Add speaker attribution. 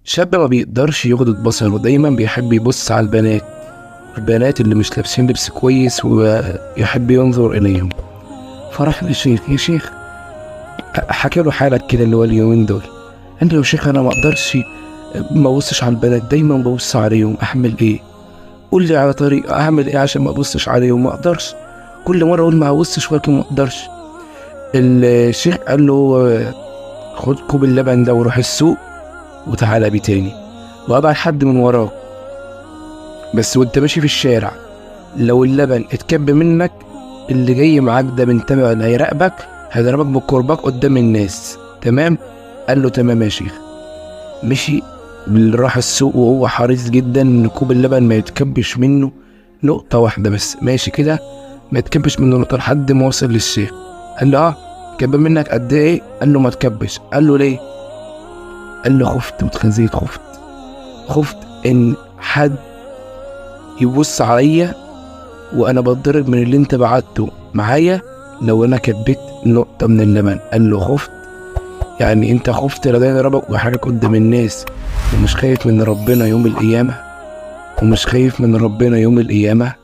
Speaker 1: شاب ما بيقدرش يغض بصره، دايما بيحب يبص على البنات اللي مش لابسين لبس كويس ويحب ينظر إليهم. فراح للشيخ: يا شيخ، حكى له حالك كده اللي هو اليومين دول. قال له: يا شيخ، أنا ما أقدرش ما أبصش على البنات، دايما ببص عليهم، أعمل إيه؟ قول لي على طريقة أعمل إيه عشان ما أبصش عليهم. ما أقدرش، كل مرة أقول ما أبصش ولكن ما أقدرش. الشيخ قال له: خد كوب اللبن ده وروح السوق وتعالى بيه تاني، وابعت حد من وراك، بس وانت ماشي في الشارع لو اللبن اتكب منك، اللي جاي معاك ده من تبع اللي هيراقبك هيضربك بالكرباج قدام الناس. تمام؟ قال له: تمام يا شيخ. مشي، راح السوق وهو حريص جدا ان كوب اللبن ما يتكبش منه نقطة واحدة بس، ماشي كده ما يتكبش منه نقطة لحد ما وصل للشيخ. قال له: كب منك قد ايه؟ قال له: ما تكبش. قال له: ليه؟ قال له: خفت واتخزيت، خفت ان حد يبص عليا وانا بتضرب من اللي انت بعته معايا لو انا كبيت نقطة من اللبن. قال له: خفت؟ يعني انت خفت لا ده يضربك وحاجة قدام الناس ومش خايف من ربنا يوم القيامة؟